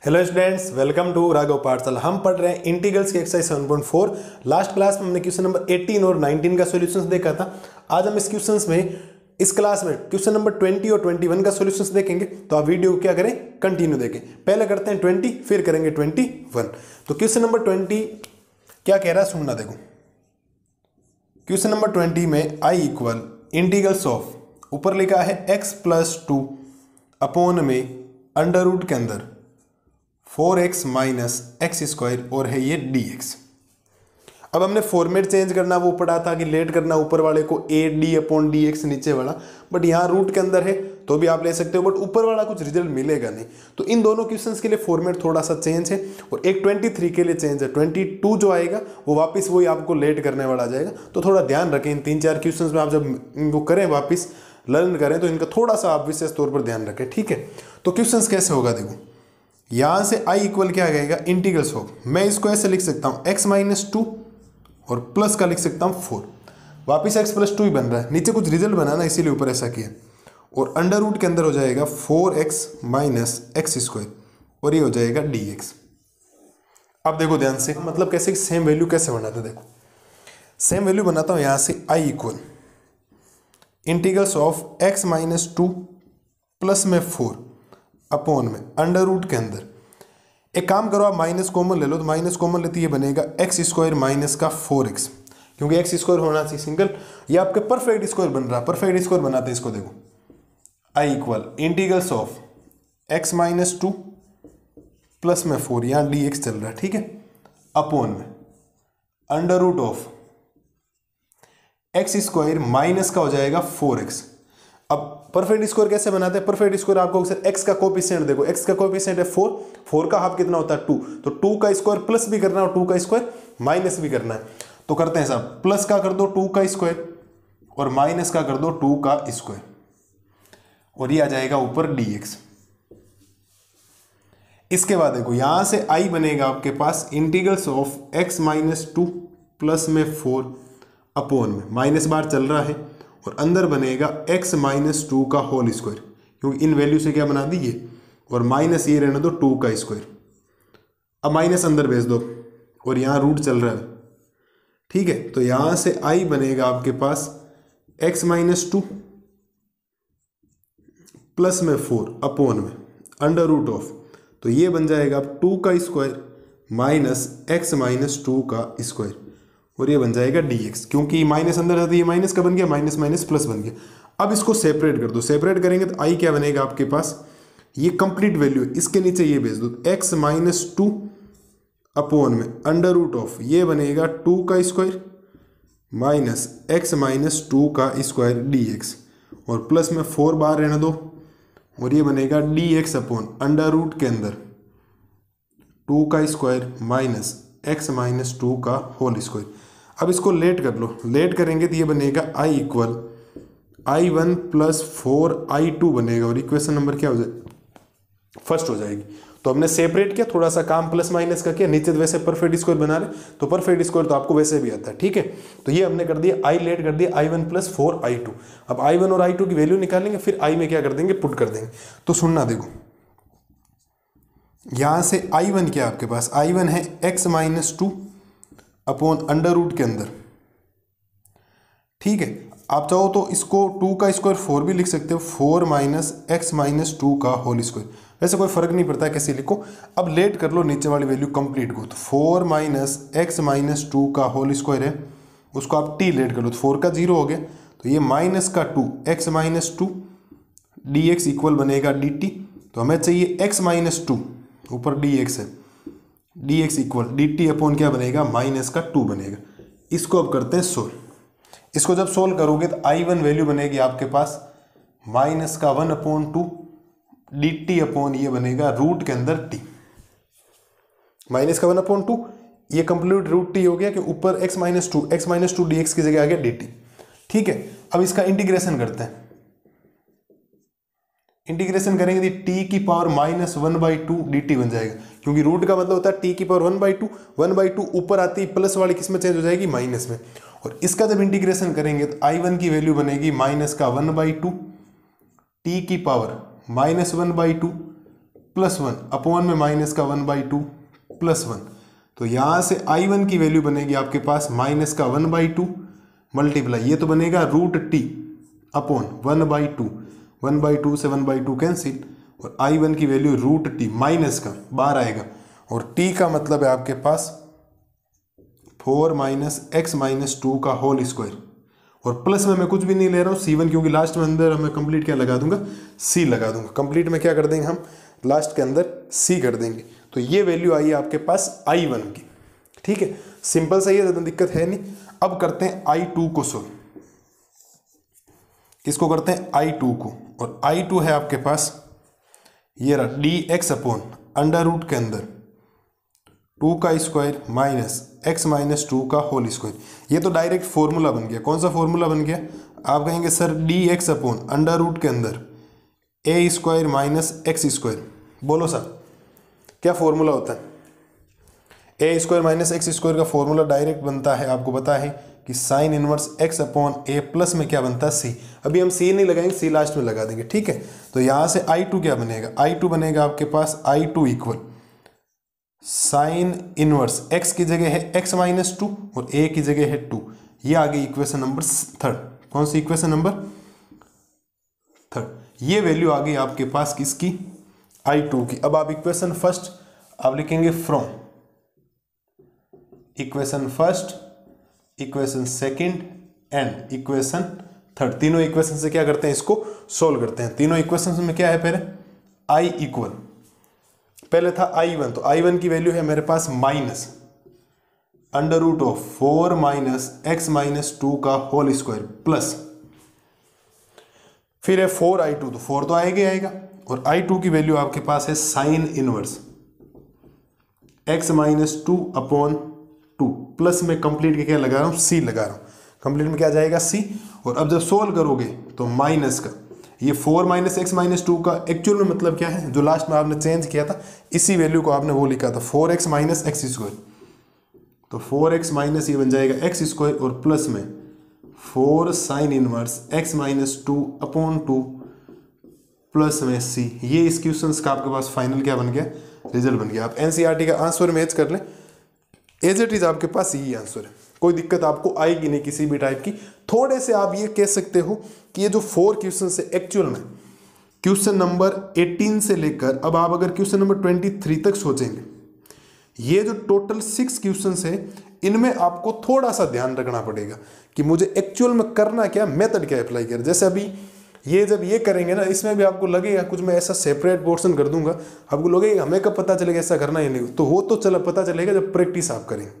Hello students, welcome to Raghav Pathshala. हम पढ़ रहे हैं इंटीग्रल्स की एक्सरसाइज 7.4। लास्ट क्लास में हमने क्वेश्चन नंबर 18 और 19 का सॉल्यूशंस देखा था। आज हम इस क्वेश्चंस में इस क्लास में क्वेश्चन नंबर 20 और 21 का सॉल्यूशंस देखेंगे। तो आप वीडियो को क्या करें, कंटिन्यू देखें। पहले करते हैं 20, फिर करेंगे 21। तो क्वेश्चन नंबर 20 क्या कह रहा है सुनना। देखो क्वेश्चन नंबर 20 में आई इक्वल इंटीग्रल्स ऑफ, ऊपर लिखा है x+2 अपॉन में अंडर रूट के अंदर 4x माइनस एक्स स्क्वायर और है ये dx। अब हमने फॉर्मेट चेंज करना वो पढ़ा था कि लेट करना ऊपर वाले को AD/dx नीचे वाला, बट यहाँ रूट के अंदर है तो भी आप ले सकते हो, बट ऊपर वाला कुछ रिजल्ट मिलेगा नहीं। तो इन दोनों क्वेश्चंस के लिए फॉर्मेट थोड़ा सा चेंज है और एक 23 के लिए चेंज है। 22 जो आएगा वो वापस वही आपको लेट करने वाला आ जाएगा। तो थोड़ा ध्यान रखें इन 3-4 क्वेश्चंस में। आप जब इनको करें वापस लर्न करें तो इनका थोड़ा सा आप विशेष तौर पर ध्यान रखें, ठीक है। तो क्वेश्चंस कैसे होगा, देखो यहां से आई इक्वल क्या आएगा, इंटीग्रल्स ऑफ, मैं इसको ऐसे लिख सकता हूं x-2 और प्लस का लिख सकता हूं 4। वापिस x+2 ही बन रहा है, नीचे कुछ रिजल्ट बनाना इसीलिए ऊपर ऐसा किया। और अंडर रूट के अंदर हो जाएगा 4x माइनस एक्स स्क्वायर और ये हो जाएगा dx। अब देखो ध्यान से, मतलब कैसे सेम वैल्यू कैसे बनाते, देखो सेम वैल्यू बनाता हूं। यहां से I equal integrals of x-2 plus में 4 अपॉन में अंडर रूट के अंदर, एक काम करो आप माइनस कॉमन ले लो, तो माइनस कॉमन लेते ये बनेगा एक्स स्क्वायर माइनस का 4x, क्योंकि एक्स स्क्वायर होना चाहिए सिंगल। ये आपके परफेक्ट स्क्वायर बन रहा है, परफेक्ट स्क्वायर बनाते हैं इसको। देखो I equal integrals of x-2 plus में 4, यहाँ dx चल रहा है, ठीक है, अपॉन में under root of X square minus का हो जाएगा 4x। अब परफेक्ट स्क्वायर कैसे बनाते हैं, परफेक्ट स्क्वायर आपको x का कोएफिशिएंट देखो, x का कोएफिशिएंट है 4, 4 का हाफ कितना होता है 2, तो 2 का स्क्वायर प्लस भी करना है और 2 का स्क्वायर माइनस भी करना है। तो करते हैं साहब, प्लस का कर दो 2 का स्क्वायर और माइनस का कर दो 2 का स्क्वायर और ये आ जाएगा ऊपर dx। इसके बाद देखो यहां से i बनेगा आपके पास इंटीग्रल्स ऑफ x-2 प्लस में 4 अपॉन में, माइनस बार चल रहा है और अंदर बनेगा x-2 का होल स्क्वायर, क्योंकि इन वैल्यू से क्या बना दी ये, और माइनस ये रहने दो 2 का स्क्वायर। अब माइनस अंदर भेज दो और यहाँ रूट चल रहा है, ठीक है। तो यहाँ से i बनेगा आपके पास x-2 प्लस में 4 अपॉन में अंडर रूट ऑफ, तो ये बन जाएगा 2 का स्क्वायर माइनस x-2 का स्क्वायर और ये बन जाएगा dx, क्योंकि माइनस अंदर है तो ये माइनस का बन गया, माइनस माइनस प्लस बन गया। अब इसको सेपरेट कर दो, सेपरेट करेंगे तो आई क्या बनेगा आपके पास, ये कंप्लीट वैल्यू, इसके नीचे ये भेज दो x-2 अपॉन में अंडर रूट ऑफ, ये बनेगा 2 का स्क्वायर माइनस x-2 का स्क्वायर dx और प्लस में 4 बार रहने दो और ये बनेगा dx अपॉन अंडर रूट के अंदर 2 का स्क्वायर माइनस x-2 का होल स्क्वायर। अब इसको लेट कर लो, लेट करेंगे तो ये बनेगा i equal i1 plus 4i2 बनेगा और इक्वेशन नंबर क्या हो जाएगी, फर्स्ट हो जाएगी। तो हमने सेपरेट किया, थोड़ा सा काम प्लस माइनस का किया, नीचे तो वैसे परफेक्ट स्क्वायर बना रहे, तो परफेक्ट स्क्वायर तो आपको वैसे भी आता है, ठीक है। तो ये हमने कर दिया, i लेट कर दिया i1 प्लस 4i2। अब i1 और i2 की वैल्यू निकालेंगे, फिर i में क्या कर देंगे, पुट कर देंगे। तो सुनना, देखो यहां से i1 क्या आपके पास, i1 है x-2 अपॉन अंडर रूट के अंदर, ठीक है। आप चाहो तो इसको 2 का स्क्वायर 4 भी लिख सकते हो, 4 माइनस x-2 का होल स्क्वायर, वैसे कोई फर्क नहीं पड़ता कैसे लिखो। अब लेट कर लो नीचे वाली वैल्यू कंप्लीट को, तो 4 माइनस x-2 का होल स्क्वायर है, उसको आप t लेट कर लो, तो 4 का 0 हो गया, तो ये माइनस का 2 x-2 dx इक्वल बनेगा dt। तो हमें चाहिए x-2, ऊपर dx है, dx इक्वल dt अपॉन क्या बनेगा, माइनस का 2 बनेगा। इसको अब करते हैं सोल्व। इसको जब सोल्व करोगे तो i1 वैल्यू बनेगी आपके पास माइनस का 1/2 dt अपॉन ये बनेगा रूट के अंदर t, माइनस का 1/2, ये कंप्लीट रूट t हो गया कि ऊपर x-2 dx की जगह आ गया dt, ठीक है। अब इसका इंटीग्रेशन करते हैं, इंटीग्रेशन करेंगे तो t की पावर -1/2 dt बन जाएगा, क्योंकि रूट का मतलब होता है t की पावर 1/2, 1/2 ऊपर आती है प्लस वाली किस में चेंज हो जाएगी, माइनस में। और इसका जब इंटीग्रेशन करेंगे तो i1 की वैल्यू बनेगी माइनस का 1/2 t की पावर -1/2 +1 अपॉन में माइनस का 1/2 +1। तो यहाँ से I1 की वैल्यू बनेगी आपके पास माइनस का 1/2 मल्टीप्लाई, ये तो बनेगा √t अपॉन 1/2, 1/2 से 1/2 कैंसिल, और I1 की वैल्यू √t माइनस का बाहर आएगा, और t का मतलब है आपके पास 4 - x - 2 का होल स्क्वायर, और प्लस में मैं कुछ भी नहीं ले रहा हूँ C1, क्योंकि लास्ट में अंदर मैं कंप्लीट क्या लगा दूंगा, C लगा दूंगा। कंप्लीट में क्या कर देंगे हम, लास्ट के अंदर C कर देंगे। तो ये वैल्यू आई है आपके पास I1 की, ठीक है, सिंपल सही है, ज़्यादा दिक्कत है नहीं। अब करते हैं I2 को सोल्व। किसको करते हैं, I2 को, और I2 है आपके पास ये रहा dx अपॉन अंडर रूट के अंदर 2 का स्क्वायर माइनस x - 2 का होल स्क्वायर। ये तो डायरेक्ट फॉर्मूला बन गया। कौन सा फॉर्मूला बन गया, आप कहेंगे sir dx upon under root के अंदर a square minus x square. बोलो सर क्या फॉर्मूला होता है, a square minus x square का फॉर्मूला डायरेक्ट बनता है, आपको पता है कि sine inverse x upon a plus में क्या बनता है c। अभी हम c नहीं लगाएंगे, c लास्ट में लगा देंगे, ठीक है। तो यहाँ से I2 क्या बनेगा, I2 बनेगा आपके पास I2 equal sign inverse x की जगह है x - 2 और a की जगह है 2। ये आ गई इक्वेशन नंबर 3। कौन सी इक्वेशन नंबर 3, ये वैल्यू आ गई आपके पास किसकी, I2 की। अब आप इक्वेशन फर्स्ट आप लिखेंगे from equation first, equation second and equation third. तीनों इक्वेशन से क्या करते हैं, इसको सोल्व करते हैं। तीनों इक्वेशन में क्या है, पहले I इक्वल, पहले था I1, तो I1 की वैल्यू है मेरे पास minus under root of 4 - x - 2 का होल स्क्वायर प्लस, फिर है 4I2, तो 4 तो आएगा आएगा, और I2 की वैल्यू आपके पास है sign inverse x - 2 upon 2 plus में कंप्लीट के क्या लगा रहा हूँ, C लगा रहा हूँ। कंप्लीट में क्या जाएगा C, और अब जब सोल्व करोगे तो माइनस का ये 4 - x - 2 का एक्चुअल में मतलब क्या है, जो लास्ट में आपने चेंज किया था इसी वैल्यू को आपने वो लिखा था 4x - x स्क्वायर। तो 4x माइनस ये बन जाएगा x स्क्वायर, और प्लस में 4 sign inverse x - 2 upon 2 plus में C। ये इस क्वेश्चन का आपके पास फाइनल क्या बन गया, रिजल्ट बन गया। आप NCERT का आंसर मैच कर लें, एज इट इज आपके पास यही आंसर है, कोई दिक्कत आपको आएगी नहीं किसी भी टाइप की। थोड़े से आप ये कह सकते हो कि ये जो 4 क्वेश्चन है एक्चुअल में क्वेश्चन नंबर 18 से लेकर अब आप अगर क्वेश्चन नंबर 23 तक सोचेंगे, ये जो टोटल 6 क्वेश्चन है इनमें आपको थोड़ा सा ध्यान रखना पड़ेगा कि मुझे एक्चुअल में करना क्या, मेथड क्या अप्लाई कर। जैसे अभी ये जब ये करेंगे ना, इसमें भी आपको लगेगा कुछ मैं ऐसा सेपरेट पोर्शन कर दूंगा, आपको लगेगा हमें कब पता चलेगा ऐसा करना है नहीं, तो वो तो चला पता चलेगा जब प्रैक्टिस आप करेंगे।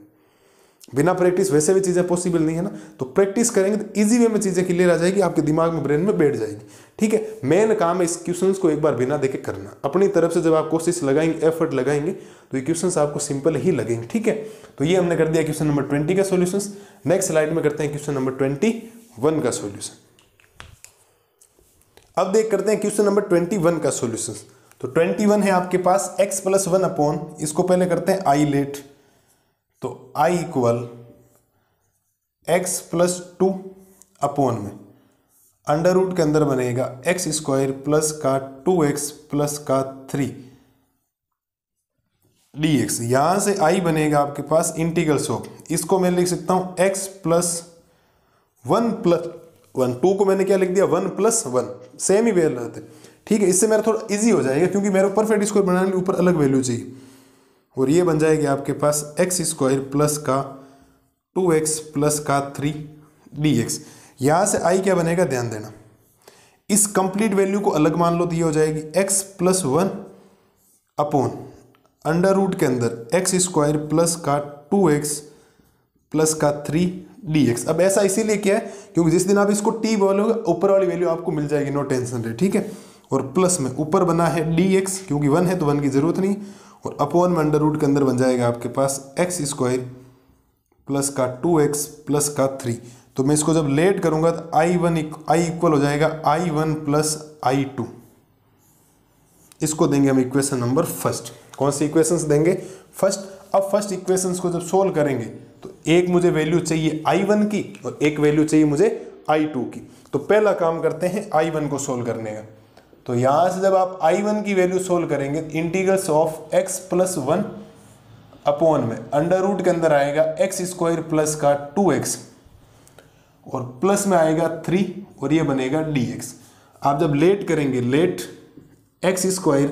बिना प्रैक्टिस वैसे भी चीज़ें पॉसिबल नहीं है ना, तो प्रैक्टिस करेंगे तो इजी वे में चीज़ें क्लियर आ जाएगी, आपके दिमाग में ब्रेन में बैठ जाएगी, ठीक है। मेन काम है इस क्वेश्चंस को एक बार बिना देखे करना। अपनी तरफ से जब आप कोशिश लगाएंगे, एफर्ट लगाएंगे, तो ये क्वेश्चंस आपको सिंपल ही लगेंगे, ठीक है। तो ये हमने कर दिया क्वेश्चन नंबर 20 का सॉल्यूशंस। नेक्स्ट स्लाइड में करते हैं क्वेश्चन नंबर 21 का सॉल्यूशन। अब देख करते हैं क्वेश्चन नंबर 21 का सॉल्यूशंस। तो 21 है आपके पास x + 1 अपॉन, इसको पहले करते हैं I लेट, तो I इक्वल x + 2 अपॉन में अंडर रूट के अंदर बनेगा x स्क्वायर प्लस का 2x प्लस का 3 dx। यहां से I बनेगा आपके पास इंटीग्रल ऑफ, इसको मैं लिख सकता हूं x + 1 + 1, 2 को मैंने क्या लिख दिया 1 + 1, सेम ही वैल्यू रहते, ठीक है। इससे मेरा थोड़ा इजी हो जाएगा क्योंकि मेरे को परफेक्ट स्क्वायर बनाने के ऊपर अलग वैल्यू चाहिए, और ये बन जाएगी आपके पास x स्क्वायर प्लस का 2x प्लस का 3 dx। यहाँ से I क्या बनेगा, ध्यान देना, इस कंप्लीट वैल्यू को अलग मान लो तो ये हो जाएगी x + 1 अपॉन अंडर रूट के अंदर x स्क्वायर प्लस का 2x प्लस का 3 dx। अब ऐसा इसीलिए किया है क्योंकि जिस दिन आप इसको t बोलोगे ऊपर वाली वैल्यू आपको मिल जाएगी, नो टेंशन रहे, ठीक है। और प्लस में ऊपर बना है dx, क्योंकि 1 है तो 1 की जरूरत नहीं, और अपॉन में अंडर रूट के अंदर बन जाएगा आपके पास x स्क्वायर प्लस का 2x प्लस का 3। तो मैं इसको जब लेट करूंगा तो I इक्वल हो जाएगा I1 प्लस I2। इसको देंगे हम इक्वेशन नंबर फर्स्ट। कौन सी इक्वेशंस देंगे, फर्स्ट। अब फर्स्ट इक्वेशंस को जब सोल्व करेंगे तो एक मुझे वैल्यू चाहिए I1 की और एक वैल्यू चाहिए मुझे I2 की। तो पहला काम करते हैं I1 को सोल्व करने का। तो यहाँ से जब आप I1 की वैल्यू सोल्व करेंगे, integrals of x plus 1 upon में अंडर रूट के अंदर आएगा x स्क्वायर प्लस का 2x और प्लस में आएगा 3 और ये बनेगा dx। आप जब लेट करेंगे, लेट x स्क्वायर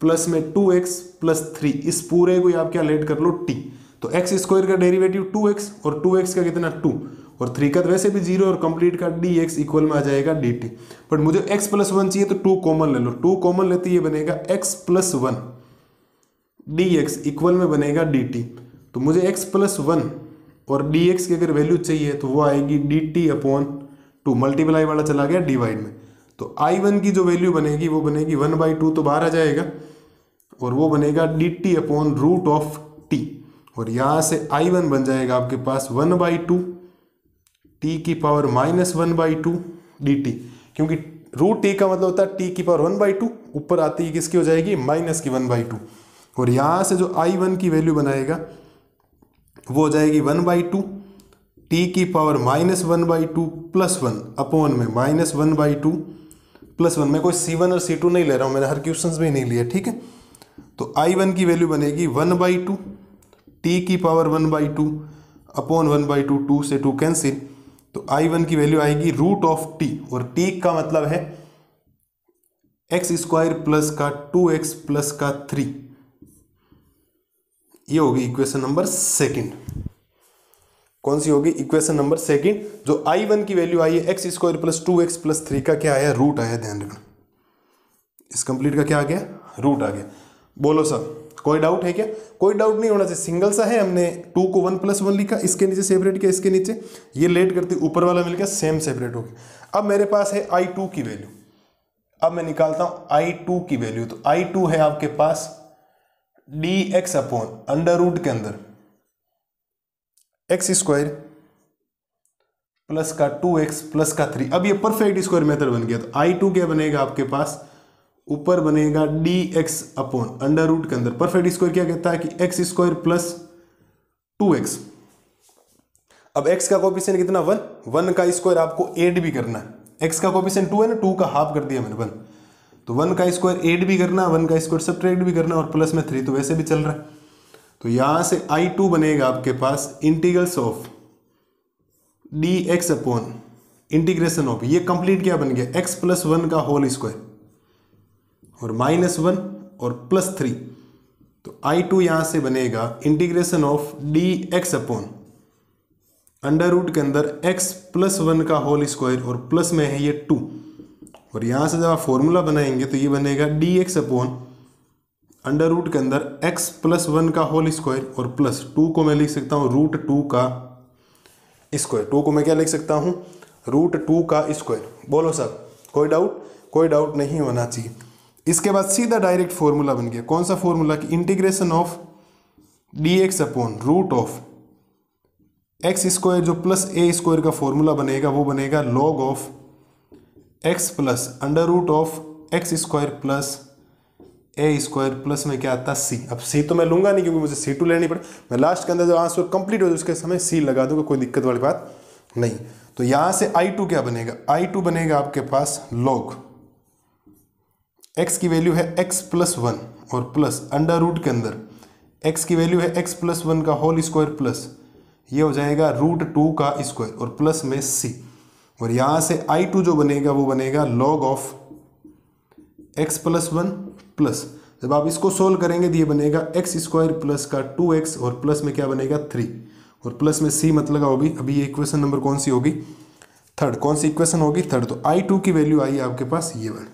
प्लस में 2x प्लस 3, इस पूरे को आप क्या लेट कर लो t, तो x स्क्वायर का डेरिवेटिव 2x और 2x का कितना 2 और 3 का तो वैसे भी 0 और कंप्लीट का dx इक्वल में आ जाएगा dt। बट मुझे x प्लस 1 चाहिए तो 2 कॉमन ले लो, 2 कॉमन लेते ये बनेगा x प्लस 1 dx इक्वल में बनेगा dt। तो मुझे x प्लस 1 और dx की अगर वैल्यू चाहिए तो वो आएगी dt अपॉन 2, मल्टीप्लाई वाला चला गया डिवाइड में, तो I1 की जो वैल्यू बनेगी वो बनेगी 1/2 तो बाहर आ जाएगा और वो बनेगा dt upon root of t, और यहाँ से I1 बन जाएगा आपके पास 1/2 t की पावर -1/2 dt, क्योंकि रूट t का मतलब होता है t की पावर 1/2, ऊपर आती है किसकी हो जाएगी माइनस की 1/2, और यहाँ से जो I1 की वैल्यू बनाएगा वो हो जाएगी 1/2 t की पावर -1/2 प्लस 1 अपॉन में -1/2 प्लस 1। मैं कोई C1 और C2 नहीं ले रहा हूँ, मैंने हर क्वेश्चन में नहीं लिया, ठीक है। तो I1 की वैल्यू बनेगी 1/2 t की पावर 1/2 अपॉन 1/2, 2 से 2 कैंसिल, तो I1 की वैल्यू आएगी रूट ऑफ t, और t का मतलब है x स्क्वायर प्लस का 2x प्लस का 3। ये होगी इक्वेशन नंबर सेकंड। कौन सी होगी? Equation number second. जो I1 की वैल्यू आई है x square plus 2x plus 3 का क्या आया? रूट आया। ध्यान रखना, इस कंप्लीट का क्या आ गया? रूट आ गया। बोलो सब, कोई डाउट है क्या? कोई डाउट नहीं होना चाहिए। सिंगल सा है, हमने 2 को 1 + 1 लिखा, इसके नीचे सेपरेट किया, इसके नीचे ये लेट करते ऊपर वाला मिल गया, सेम सेपरेट हो गया। अब मेरे पास है I2 की वैल्यू, अब मैं निकालता हूं I2 की वैल्यू। तो I2 है आपके पास dx अपॉन अंडर रूट के अंदर x स्क्वायर प्लस का 2x प्लस का 3। अब ये परफेक्ट स्क्वायर मेथड बन गया। तो I2 क्या बनेगा आपके पास? ऊपर बनेगा dx अपॉन अंडर रूट के अंदर, परफेक्ट स्क्वायर क्या कहता है कि x स्क्वायर प्लस 2x। अब x का कोएफिशिएंट कितना? 1 का स्क्वायर आपको ऐड भी करना है। x का कोएफिशिएंट 2 है ना, 2 का हाफ कर दिया मैंने 1, तो 1 का स्क्वायर ऐड भी करना, 1 का स्क्वायर सब्ट्रैक्ट भी करना, और प्लस में 3 तो वैसे भी चल रहा है। तो यहां से I2 बनेगा आपके पास integrals of dx upon integration of, ये कंप्लीट क्या बन गया? x प्लस 1 का होल स्क्वायर और -1 और प्लस 3। तो I2 यहां से बनेगा integration of dx upon under root के अंदर x प्लस 1 का होल स्क्वायर और प्लस में है ये 2, और यहां से जब आप फॉर्मूला बनाएंगे तो ये बनेगा dx अपॉन अंडर रूट के अंदर x प्लस 1 का होल स्क्वायर और प्लस 2 को मैं लिख सकता हूं रूट 2 का स्क्वायर। 2 को मैं क्या लिख सकता हूं? रूट 2 का स्क्वायर। बोलो सब, कोई डाउट? कोई डाउट नहीं होना चाहिए। इसके बाद सीधा डायरेक्ट फॉर्मूला बन गया। कौन सा फॉर्मूला? कि integration of dx upon root of x square, जो प्लस a स्क्वायर का फॉर्मूला बनेगा वो बनेगा log of x plus under root of x square plus a square plus में क्या आता है? c। अब c तो मैं लूंगा नहीं क्योंकि मुझे C2 लेनी पड़े, मैं लास्ट के अंदर जब आंसर कंप्लीट हो जाए उसके समय c लगा दूंगा, कोई दिक्कत वाली बात नहीं। तो यहां से I2 क्या बनेगा? I2 बनेगा आपके पास log x की वैल्यू है x प्लस 1 और प्लस अंडर रूट के अंदर x की वैल्यू है x प्लस 1 का होल स्क्वायर प्लस ये हो जाएगा रूट 2 का स्क्वायर और प्लस में c, और यहां से I2 जो बनेगा वो बनेगा log of x plus 1 plus, जब आप इसको सोल्व करेंगे तो ये बनेगा x स्क्वायर प्लस का 2x और प्लस में क्या बनेगा 3 और प्लस में c मतलब होगी। अभी ये इक्वेशन नंबर कौन सी होगी? थर्ड। कौन सी इक्वेशन होगी? थर्ड। तो I2 की वैल्यू आई है आपके पास ये वाली।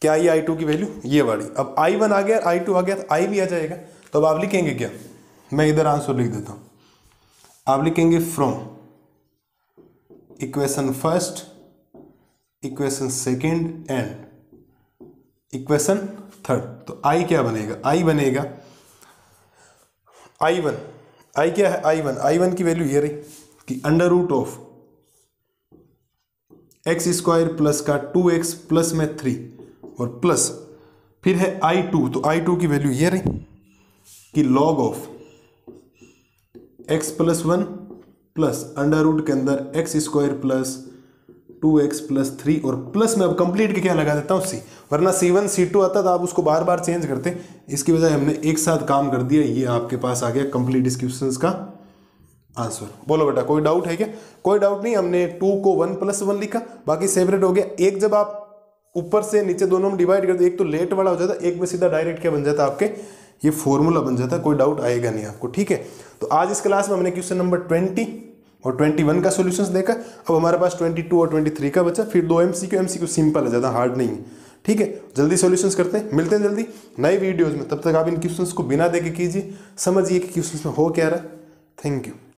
क्या आई I2 की वैल्यू? ये वाली। अब I1 आ गया, I2 आ गया, तो I भी आ जाएगा। तो अब आप लिखेंगे क्या? मैं इधर आंसर लिख देता हूं। आप लिखेंगे from equation first, equation second and equation third. तो I क्या बनेगा? I बनेगा I1। I क्या है? I1 की वैल्यू ये रही कि under root of x square plus का 2x प्लस में 3 और प्लस फिर है I2। तो I2 की वैल्यू ये रही कि log of x plus 1 plus under root के अंदर x square plus 2x plus 3 और प्लस में अब कंप्लीट के क्या लगा देता हूँ c, वरना c1 c2 आता तो आप उसको बार बार चेंज करते। इसकी बजाय हमने एक साथ काम कर दिया। ये आपके पास आ गया कंप्लीट इस क्वेश्चन का आंसर। बोलो बेटा कोई डाउट है क्या? कोई डाउट नहीं। हमने 2 को 1 प्लस 1 लिखा, बाकी सेपरेट हो गया। एक जब आप ऊपर से नीचे दोनों में डिवाइड करते, एक तो लेट वाला हो जाता, एक में सीधा डायरेक्ट क्या बन जाता आपके, ये फॉर्मूला बन जाता। कोई डाउट आएगा नहीं आपको, ठीक है। तो आज इस क्लास में हमने क्वेश्चन नंबर 20 और 21 का सॉल्यूशंस देखा। अब हमारे पास 22 और 23 का बचा। फिर 2 MCQ सिंपल है, ज़्यादा हार्ड नहीं है, ठीक है। जल्दी सॉल्यूशंस करते हैं, मिलते हैं जल्दी नए वीडियोज़ में। तब तक आप इन क्वेश्चंस को बिना देखे कीजिए, समझिए कि क्वेश्चंस में हो क्या रहा है। Thank you.